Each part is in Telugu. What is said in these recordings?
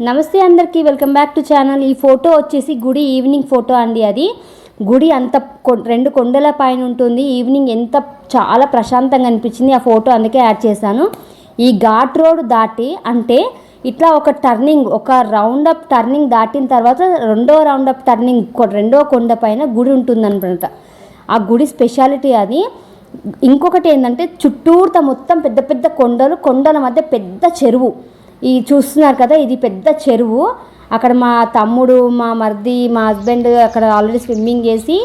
నమస్తే అందరికీ, వెల్కమ్ బ్యాక్ టు ఛానల్. ఈ ఫోటో వచ్చేసి గుడి ఈవినింగ్ ఫోటో అండి. అది గుడి అంత 2 కొండల పైన ఉంటుంది. ఈవినింగ్ ఎంత చాలా ప్రశాంతంగా అనిపించింది. ఆ ఫోటో అందుకే యాడ్ చేశాను. ఈ ఘాట్ రోడ్ దాటి అంటే ఇట్లా ఒక టర్నింగ్, ఒక రౌండప్ టర్నింగ్ దాటిన తర్వాత రెండో రౌండప్ టర్నింగ్, రెండో కొండ పైన గుడి ఉంటుంది అనమాట. ఆ గుడి స్పెషాలిటీ అది. ఇంకొకటి ఏంటంటే చుట్టూరుత మొత్తం పెద్ద పెద్ద కొండల మధ్య పెద్ద చెరువు. ఈ చూస్తున్నారు కదా, ఇది పెద్ద చెరువు. అక్కడ మా తమ్ముడు, మా మరిది, మా హస్బెండ్ అక్కడ ఆల్రెడీ స్విమ్మింగ్ చేసి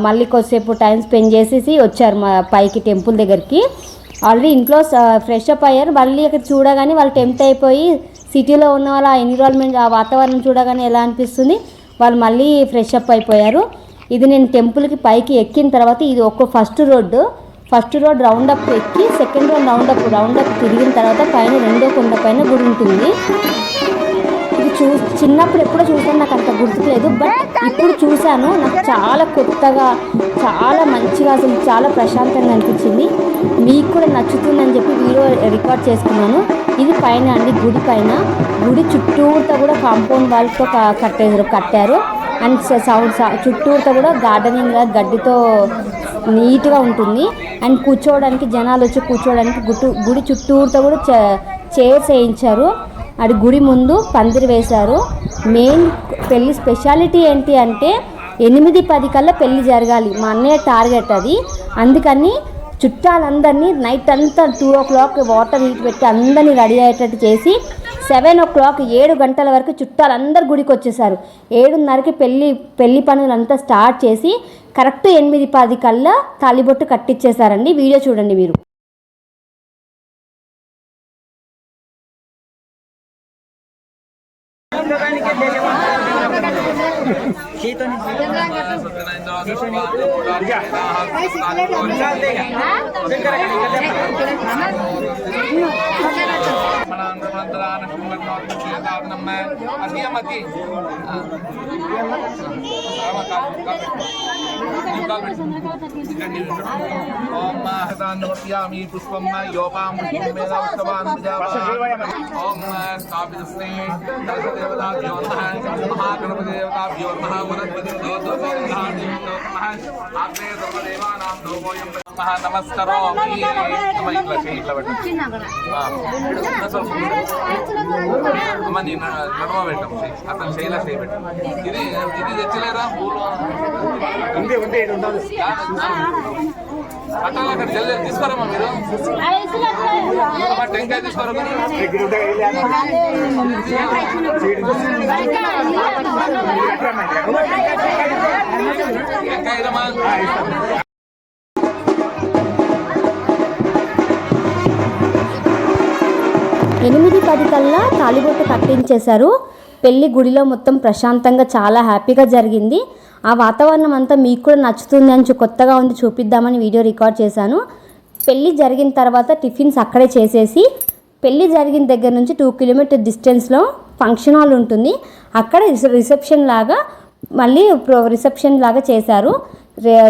మళ్ళీ కొద్దిసేపు టైం స్పెండ్ చేసేసి వచ్చారు మా పైకి టెంపుల్ దగ్గరికి. ఆల్రెడీ ఇంట్లో ఫ్రెష్ అప్ అయ్యారు. మళ్ళీ అక్కడ చూడగానే వాళ్ళు టెంప్ట్ అయిపోయి, సిటీలో ఉన్న వాళ్ళ ఎన్విరాన్మెంట్, ఆ వాతావరణం చూడగానే ఎలా అనిపిస్తుంది, వాళ్ళు మళ్ళీ ఫ్రెష్ అప్ అయిపోయారు. ఇది నేను టెంపుల్కి పైకి ఎక్కిన తర్వాత, ఇది ఒక ఫస్ట్ రోడ్ రౌండప్ ఎక్కి సెకండ్ రౌండప్ తిరిగిన తర్వాత పైన రెండో కొండ పైన గుడి ఉంటుంది. ఇది చిన్నప్పుడు ఎప్పుడో చూసాను, నాకు అంత గుర్తులేదు. బట్ ఇప్పుడు చూశాను, నాకు చాలా కొత్తగా, చాలా మంచిగా, అసలు చాలా ప్రశాంతంగా అనిపించింది. మీకు కూడా నచ్చుతుందని చెప్పి వీడియో రికార్డ్ చేసుకున్నాను. ఇది పైన అండి, గుడి పైన. గుడి చుట్టూతో కూడా కాంపౌండ్ వాల్తో కట్టారు. అండ్ చుట్టూతో కూడా గార్డెనింగ్ గడ్డితో నీట్గా ఉంటుంది. అండ్ కూర్చోవడానికి, జనాలు వచ్చి కూర్చోవడానికి గుడి చుట్టూతో కూడా చైర్స్ వేయించారు. అది గుడి ముందు పందిరి వేశారు. మెయిన్ పెళ్ళి స్పెషాలిటీ ఏంటి అంటే 8-10 కల్లా పెళ్ళి జరగాలి, మా అన్నయ్య టార్గెట్ అది. అందుకని చుట్టాలందరినీ నైట్ అంతా 2 o'clock వాటర్ హీట్ పెట్టి అందరినీ రెడీ అయ్యేటట్టు చేసి 7 o'clock 7 గంటల వరకు చుట్టాలందరూ గుడికి వచ్చేసారు. 7:30కి పెళ్లి పనులంతా స్టార్ట్ చేసి కరెక్ట్ 8-10 కల్లా తాళిబొట్టు కట్టించేశారండి. వీడియో చూడండి మీరు. పుష్పం యోపాం ఓం స్థాపితస్మై దేవతాభ్యో మహాగణపతి దేవతాభ్యో నమస్కారం. ఇట్లా నడుమ పెట్టాం, అతను శైలా చేయబెట్టాం. ఇది తెచ్చలేరా పూలు అట్లా అక్కడ జల్దీ తీసుకోరమ్మా మీరు. టెంకాయ తీసుకోరా, టెంకాయమా. 8-10 కల్లా తాళిబొట్టు కట్టించేశారు. పెళ్లి గుడిలో మొత్తం ప్రశాంతంగా చాలా హ్యాపీగా జరిగింది. ఆ వాతావరణం అంతా మీకు కూడా నచ్చుతుంది అని కొత్తగా ఉంది చూపిద్దామని వీడియో రికార్డ్ చేశాను. పెళ్ళి జరిగిన తర్వాత టిఫిన్స్ అక్కడే చేసేసి, పెళ్ళి జరిగిన దగ్గర నుంచి 2 కిలోమీటర్ డిస్టెన్స్లో ఫంక్షన్ హాల్ ఉంటుంది. అక్కడ రిసెప్షన్ లాగా చేశారు.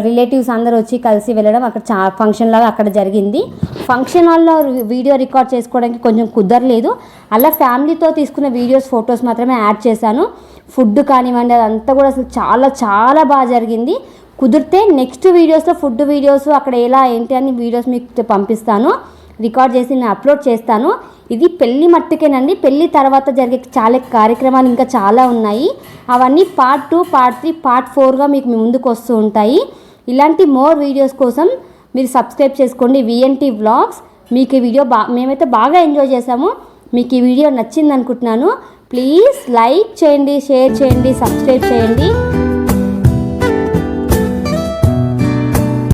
రిలేటివ్స్ అందరూ వచ్చి కలిసి వెళ్ళడం, అక్కడ ఫంక్షన్ లాగా అక్కడ జరిగింది. ఫంక్షన్ హాల్లో వీడియో రికార్డ్ చేసుకోవడానికి కొంచెం కుదరలేదు. అలా ఫ్యామిలీతో తీసుకున్న వీడియోస్, ఫొటోస్ మాత్రమే యాడ్ చేశాను. ఫుడ్ కానివ్వండి, అదంతా కూడా అసలు చాలా చాలా బాగా జరిగింది. కుదిరితే నెక్స్ట్ వీడియోస్లో ఫుడ్ వీడియోస్, అక్కడ ఎలా ఏంటి అని వీడియోస్ మీకు పంపిస్తాను, రికార్డ్ చేసి నేను అప్లోడ్ చేస్తాను. ఇది పెళ్ళి మట్టుకేనండి. పెళ్ళి తర్వాత జరిగే చాలా కార్యక్రమాలు ఇంకా చాలా ఉన్నాయి. అవన్నీ పార్ట్ 2, పార్ట్ 3, పార్ట్ 4గా మీకు ముందుకు వస్తూ ఉంటాయి. ఇలాంటి మోర్ వీడియోస్ కోసం మీరు సబ్స్క్రైబ్ చేసుకోండి, VNT Vlogs. మీకు ఈ వీడియో మేమైతే బాగా ఎంజాయ్ చేసాము. మీకు ఈ వీడియో నచ్చింది అనుకుంటున్నాను. ప్లీజ్ లైక్ చేయండి, షేర్ చేయండి, సబ్స్క్రైబ్ చేయండి.